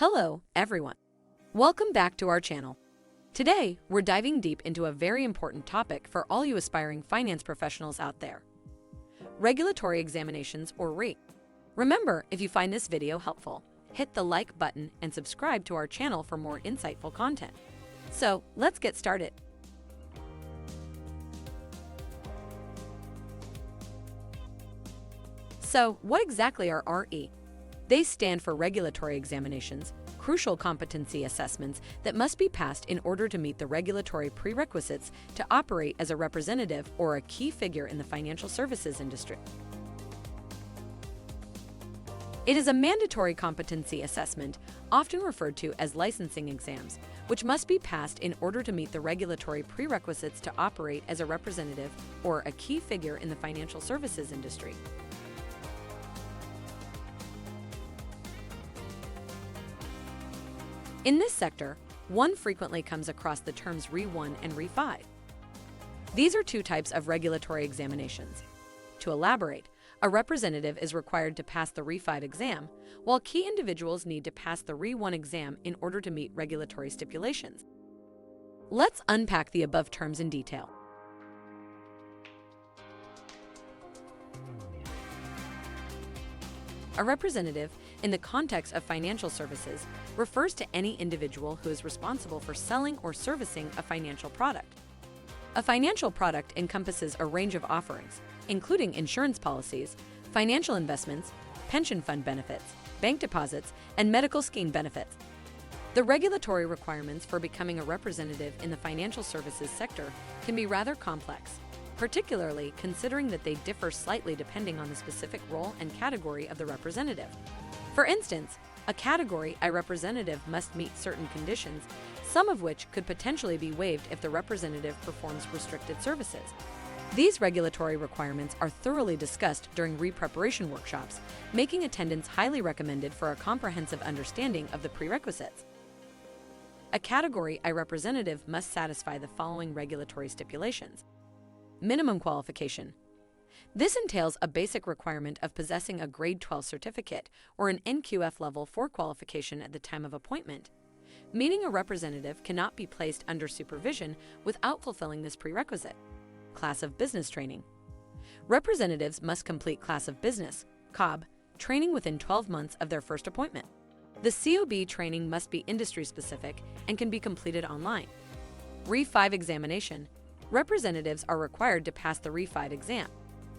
Hello, everyone. Welcome back to our channel. Today, we're diving deep into a very important topic for all you aspiring finance professionals out there. Regulatory examinations, or RE. Remember, if you find this video helpful, hit the like button and subscribe to our channel for more insightful content. So, let's get started. So, what exactly are RE? They stand for regulatory examinations, crucial competency assessments that must be passed in order to meet the regulatory prerequisites to operate as a representative or a key figure in the financial services industry. It is a mandatory competency assessment, often referred to as licensing exams, which must be passed in order to meet the regulatory prerequisites to operate as a representative or a key figure in the financial services industry. In this sector, one frequently comes across the terms RE1 and RE5. These are two types of regulatory examinations. To elaborate, a representative is required to pass the RE5 exam, while key individuals need to pass the RE1 exam in order to meet regulatory stipulations. Let's unpack the above terms in detail. A representative, in the context of financial services, refers to any individual who is responsible for selling or servicing a financial product. A financial product encompasses a range of offerings, including insurance policies, financial investments, pension fund benefits, bank deposits, and medical scheme benefits. The regulatory requirements for becoming a representative in the financial services sector can be rather complex, particularly considering that they differ slightly depending on the specific role and category of the representative. For instance, a Category I representative must meet certain conditions, some of which could potentially be waived if the representative performs restricted services. These regulatory requirements are thoroughly discussed during re-preparation workshops, making attendance highly recommended for a comprehensive understanding of the prerequisites. A Category I representative must satisfy the following regulatory stipulations. Minimum qualification. This entails a basic requirement of possessing a Grade 12 certificate or an NQF Level 4 qualification at the time of appointment, meaning a representative cannot be placed under supervision without fulfilling this prerequisite. Class of business training. Representatives must complete Class of Business (COB) training within 12 months of their first appointment. The COB training must be industry-specific and can be completed online. RE5 examination. Representatives are required to pass the RE5 exam.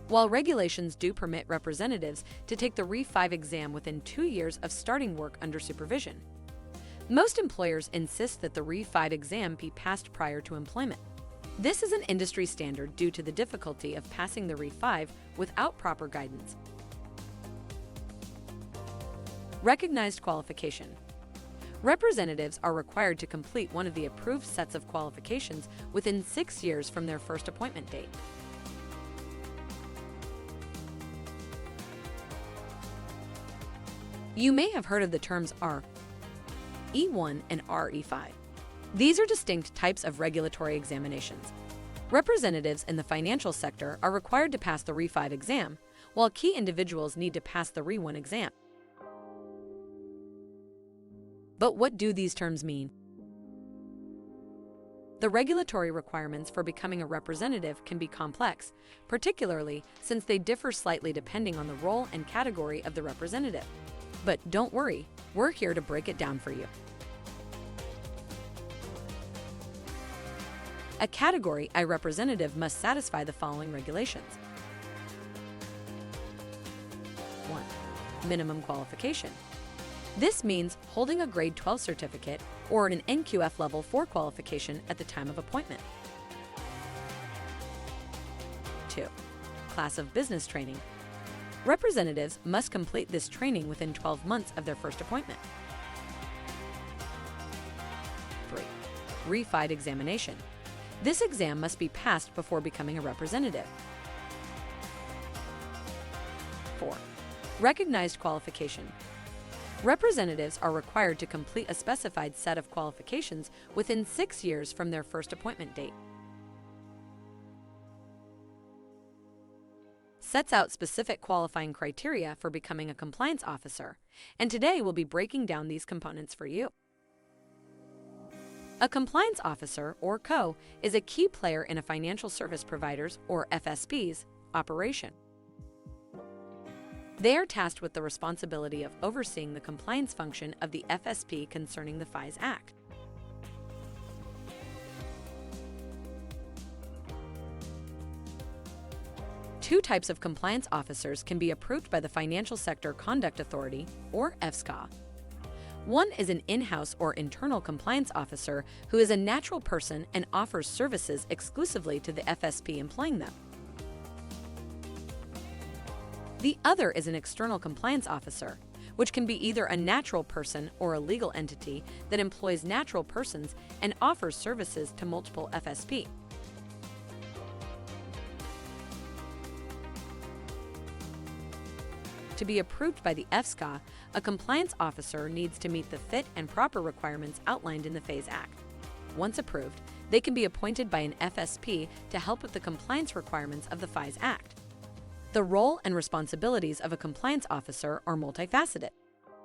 While regulations do permit representatives to take the RE5 exam within 2 years of starting work under supervision, most employers insist that the RE5 exam be passed prior to employment. This is an industry standard due to the difficulty of passing the RE5 without proper guidance. Recognized qualification. Representatives are required to complete one of the approved sets of qualifications within 6 years from their first appointment date. You may have heard of the terms RE1 and RE5. These are distinct types of regulatory examinations. Representatives in the financial sector are required to pass the RE5 exam, while key individuals need to pass the RE1 exam. But what do these terms mean? The regulatory requirements for becoming a representative can be complex, particularly since they differ slightly depending on the role and category of the representative. But don't worry, we're here to break it down for you. A Category I representative must satisfy the following regulations. 1. Minimum qualification. This means holding a Grade 12 certificate or an NQF Level 4 qualification at the time of appointment. 2. Class of business training. Representatives must complete this training within 12 months of their first appointment. 3. RE5 examination. This exam must be passed before becoming a representative. 4. Recognized qualification. Representatives are required to complete a specified set of qualifications within 6 years from their first appointment date. sets out specific qualifying criteria for becoming a compliance officer, and today we'll be breaking down these components for you. A compliance officer, or CO, is a key player in a financial service provider's, or FSP's, operation. They are tasked with the responsibility of overseeing the compliance function of the FSP concerning the FIS Act. Two types of compliance officers can be approved by the Financial Sector Conduct Authority, or FSCA. One is an in-house or internal compliance officer who is a natural person and offers services exclusively to the FSP employing them. The other is an external compliance officer, which can be either a natural person or a legal entity that employs natural persons and offers services to multiple FSP. To be approved by the FSCA, a compliance officer needs to meet the fit and proper requirements outlined in the FIS Act. Once approved, they can be appointed by an FSP to help with the compliance requirements of the FIS Act. The role and responsibilities of a compliance officer are multifaceted.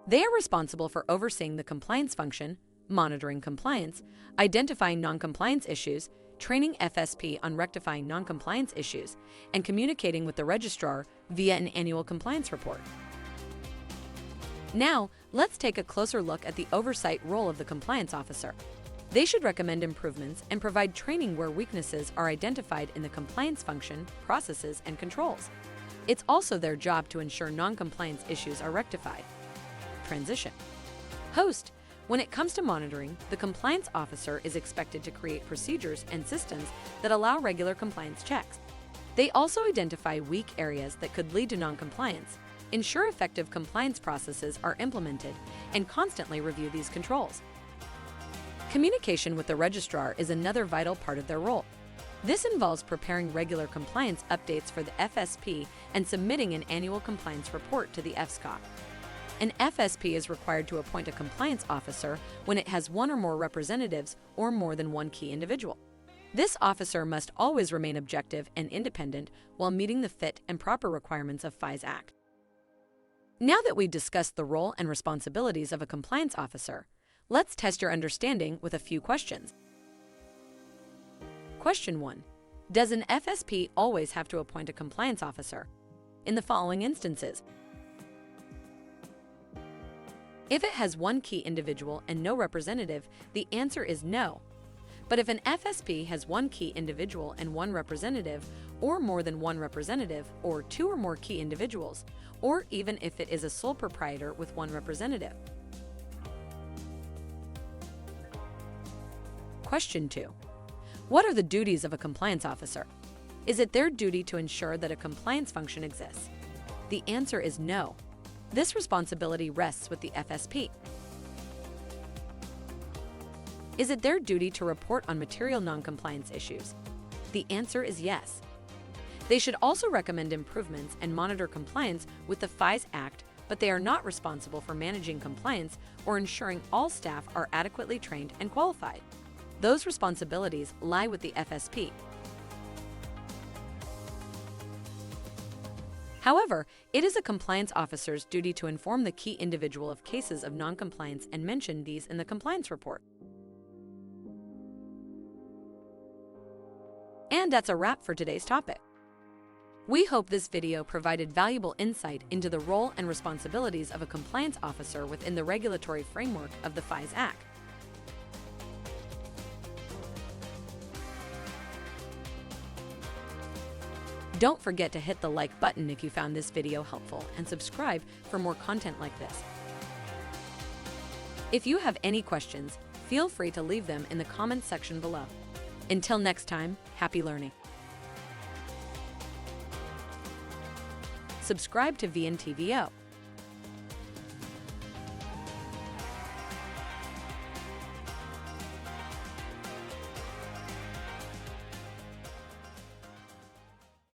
They are responsible for overseeing the compliance function, monitoring compliance, identifying non-compliance issues, training FSP on rectifying non-compliance issues, and communicating with the registrar via an annual compliance report. Now, let's take a closer look at the oversight role of the compliance officer. They should recommend improvements and provide training where weaknesses are identified in the compliance function, processes, and controls. It's also their job to ensure non-compliance issues are rectified. Transition. Host. When it comes to monitoring, the compliance officer is expected to create procedures and systems that allow regular compliance checks. They also identify weak areas that could lead to non-compliance, ensure effective compliance processes are implemented, and constantly review these controls. Communication with the registrar is another vital part of their role. This involves preparing regular compliance updates for the FSP and submitting an annual compliance report to the FSCA. An FSP is required to appoint a compliance officer when it has one or more representatives or more than one key individual. This officer must always remain objective and independent while meeting the fit and proper requirements of FIS Act. Now that we've discussed the role and responsibilities of a compliance officer, let's test your understanding with a few questions. Question 1. Does an FSP always have to appoint a compliance officer? In the following instances, if it has one key individual and no representative, the answer is no. But if an FSP has one key individual and one representative, or more than one representative, or two or more key individuals, or even if it is a sole proprietor with one representative. Question 2. What are the duties of a compliance officer? Is it their duty to ensure that a compliance function exists? The answer is no. This responsibility rests with the FSP. Is it their duty to report on material non-compliance issues? The answer is yes. They should also recommend improvements and monitor compliance with the FIS Act, but they are not responsible for managing compliance or ensuring all staff are adequately trained and qualified. Those responsibilities lie with the FSP. However, it is a compliance officer's duty to inform the key individual of cases of non-compliance and mention these in the compliance report. And that's a wrap for today's topic. We hope this video provided valuable insight into the role and responsibilities of a compliance officer within the regulatory framework of the FIS Act. Don't forget to hit the like button if you found this video helpful and subscribe for more content like this. If you have any questions, feel free to leave them in the comments section below. Until next time, happy learning. Subscribe to VNTVO.